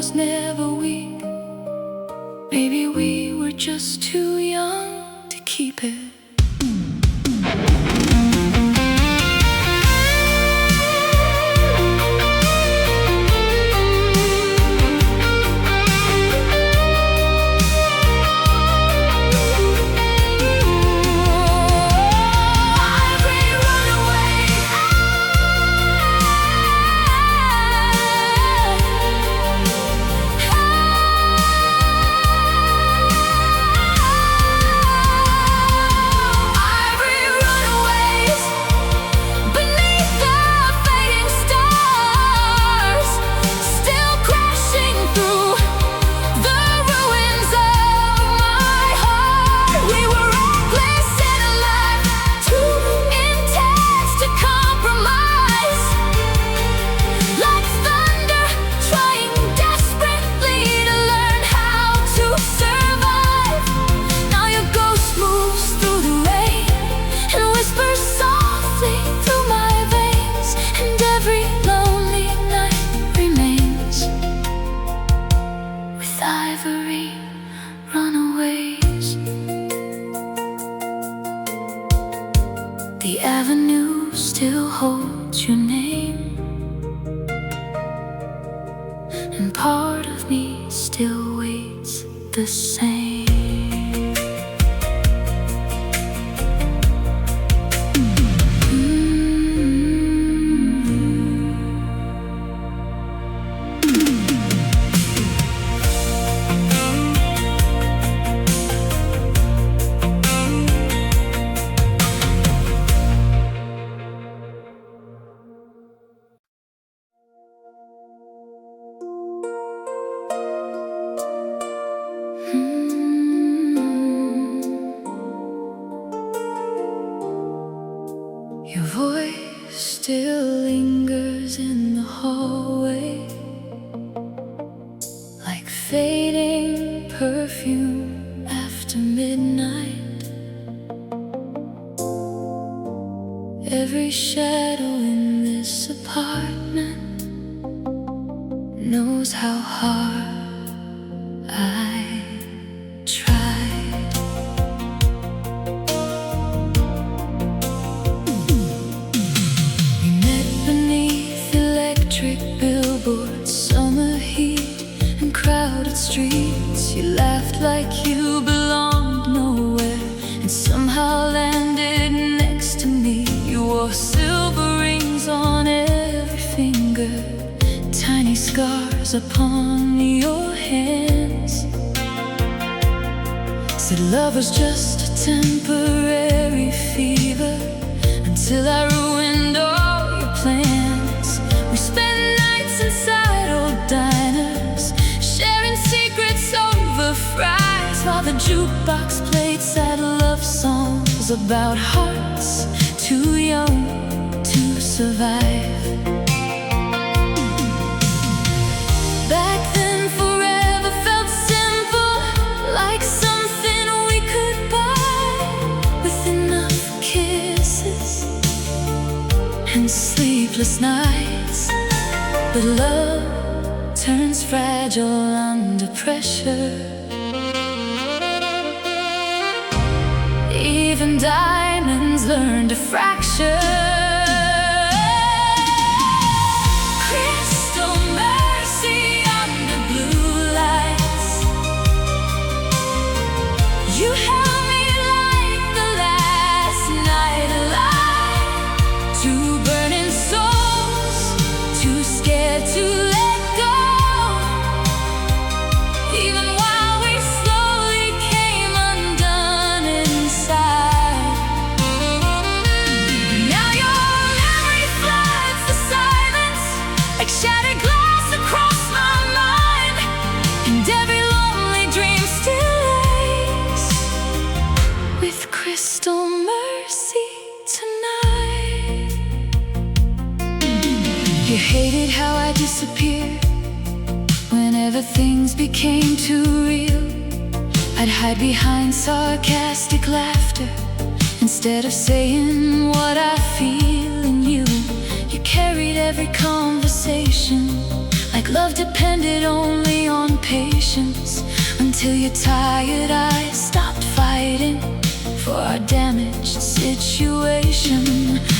was never weak. Maybe we were just too young to keep it. Ivory Runaways. The avenue still holds your name, and part of me still waits the same. Your voice still lingers in the hallway, like fading perfume after midnight. Every shadow in this apartment knows how hard I tried. We met beneath electric billboards, summer heat and crowded streets. You laughed like you belonged nowhere and somehow landed next to me. You wore silver rings on every finger, tiny scars upon your hands. Said love was just a temporary fever until I ruined all your plans. We spent nights inside old diners, sharing secrets over fries, while the jukebox played sad love songs about hearts too young to survive. Back then forever felt simple, like something we could buy, with enough kisses and sleepless nights. But love turns fragile under pressure. Even diamonds learn to fracture. Crystal mercy under blue lights. You held me like the last night alive. Two burning souls, too scared to let go. Even while we slowly came undone inside. Now your memory floods the silence, like shattered glass across my mind. And every lonely dream still aches with crystal mercy tonight. You hated how I disappeared whenever things became too real. I'd hide behind sarcastic laughter instead of saying what I feel in you. You carried every conversation like love depended only on patience. Until your tired eyes stopped fighting for our damaged situation.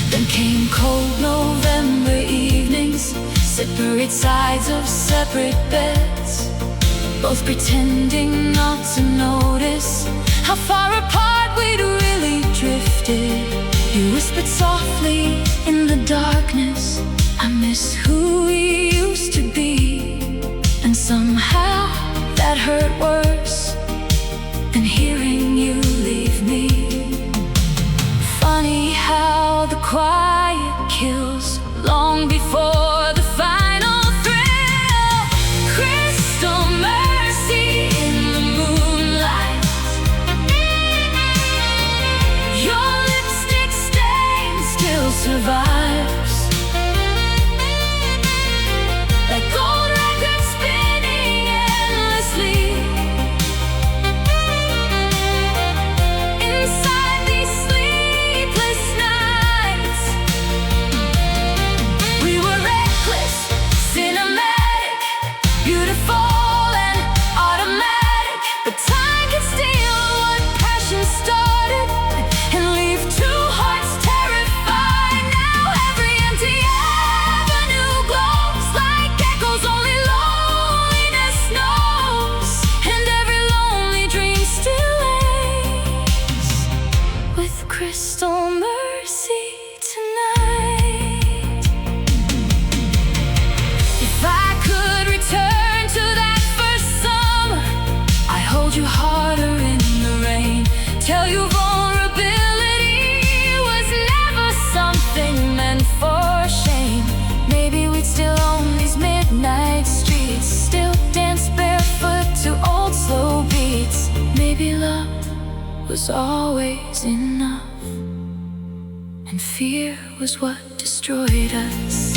Then came cold November evenings, separate sides of separate beds, both pretending not to notice how far apart we'd really drifted. You whispered softly in the darkness, I miss who we used to be. And somehow that hurt worse than hearing you leave me. Funny how the quiet kills long before the final thrill. Crystal mercy in the moonlight, your lipstick stain still survives, like gold records spinning endlessly. Inside these sleepless nights, we were reckless, cinematic, beautiful and automatic. But time can steal what passion started and leave two hearts terrified. Now every empty avenue glows like echoes only loneliness knows, and every lonely dream still aches with crystal mercy tonight. If I could return to that first summer, I hold you harder in the rain, tell you vulnerability was never something meant for shame. Maybe we'd still own these midnight streets, still dance barefoot to old slow beats. Maybe love was always enough, and fear was what destroyed us.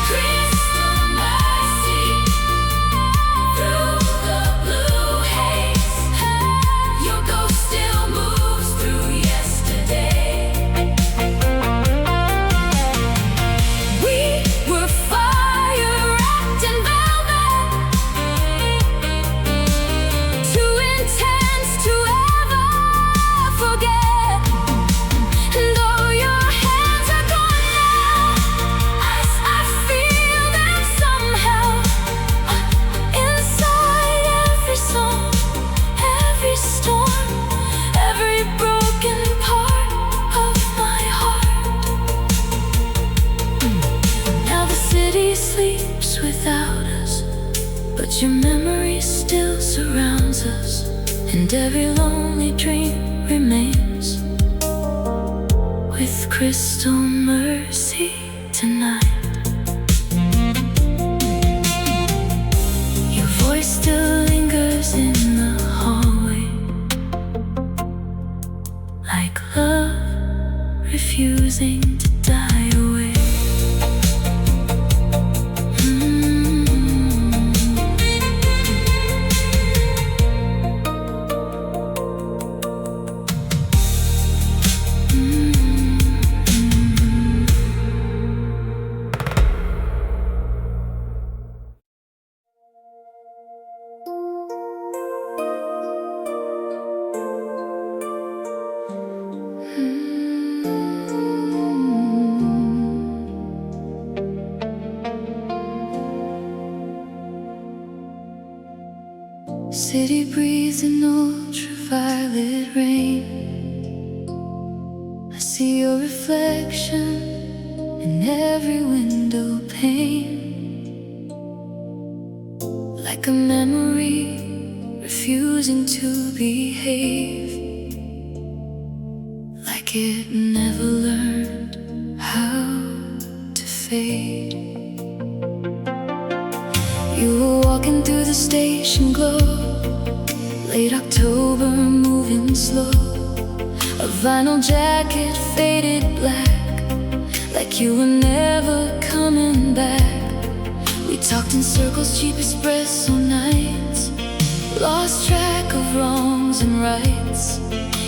Crystal mercy through the blue haze, your ghost still moves through yesterday. We were fire wrapped in velvet, too intense to ever forget. And though your hands are gone now, I feel them somehow inside every song, every storm, every broken part of my heart. Now the city sleeps without us, but your memory still surrounds us, and every lonely dream remains with crystal mercy tonight. Your voice still lingers in the hallway, like love refusing to die away. City breathes in ultraviolet rain. I see your reflection in every window pane, like a memory refusing to behave, like it never learned how to fade. You were walking through the station glow, late October, moving slow. A vinyl jacket, faded black, like you were never coming back. We Talked in circles, cheap espresso nights, lost track of wrongs and rights.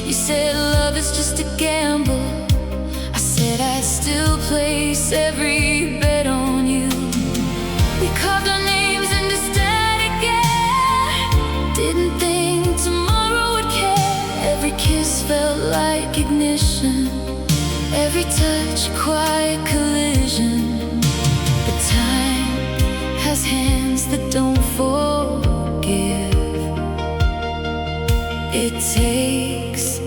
You said love is just a gamble. I said I still place every bet on you. We carved our names into static air, didn't think tomorrow would care. Every kiss felt like ignition, every touch a quiet collision. But time has hands that don't forgive. It takes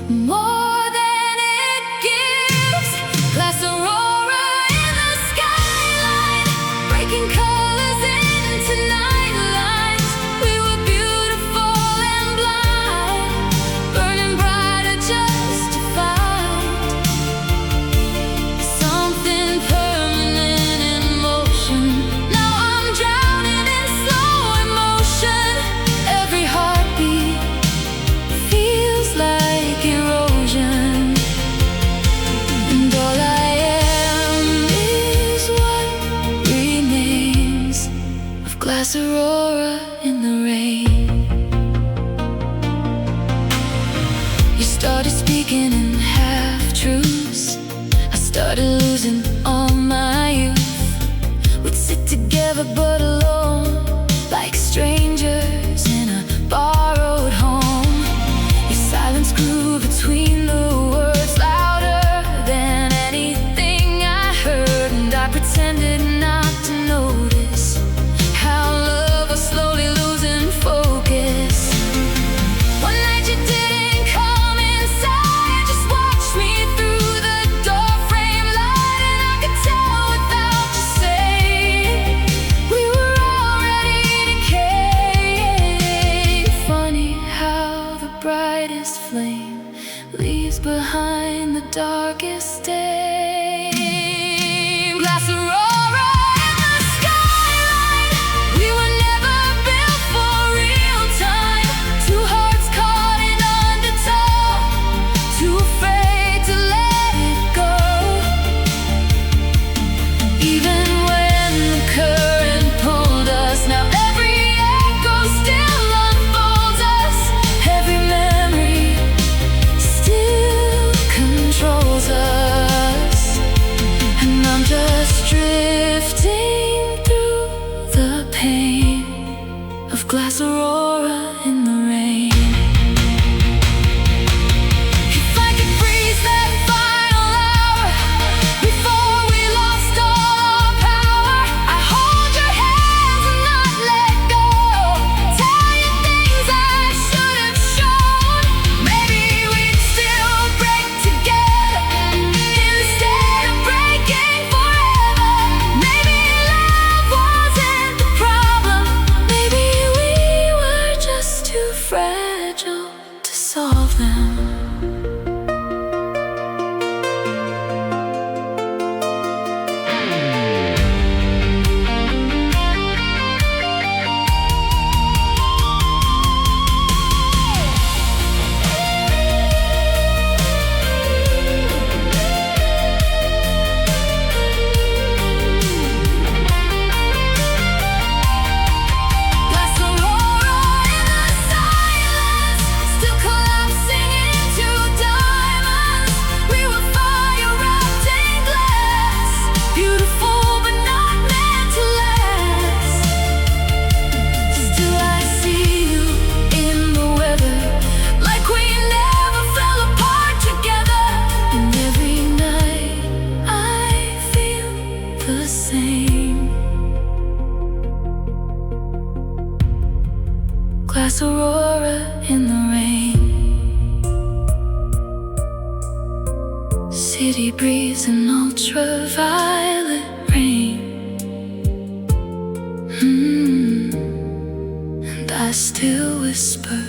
more than it gives. Glass Aurora in the skyline, breaking colors into night lines. We were beautiful and blind, burning brighter just to find something permanent in motion. Now I'm drowning in slow emotion. Every heartbeat feels like erosion, and all I am is what remains of glass Aurora in the rain. You started speaking in half-truths, I started losing all my youth. We'd sit together but alone, like strangers in a borrowed home. Your silence grew between the words, louder than anything I heard. And I pretended not to notice how love was slowly losing focus. One night you didn't come inside, just watched me through the doorframe light. And I could tell without you saying, we were already decaying. Funny how the brightest flame leaves behind the darkest day. Glass Aurora in the skyline, we were never built for real time. Two hearts caught in undertow, too afraid to let it go. Even when the current pulled us, now every echo still unfolds us. Every memory still controls us, and I'm just drifting through the pain of glass Aurora in the rain. If I could freeze that final hour before we lost all our power, I hold your hands and not let go. Tell you things I should have shown. Maybe we'd still break together instead of breaking forever. Maybe love wasn't the problem. Maybe we were just too fragile to solve them. Glass Aurora in the silence, still collapsing into diamonds. We were fire wrapped in glass, beautiful but not meant to last. Still I see you in the weather, like we never fell apart together. And every night I feel the same. Glass Aurora in the rain. City breeze and ultraviolet rain. And I still whisper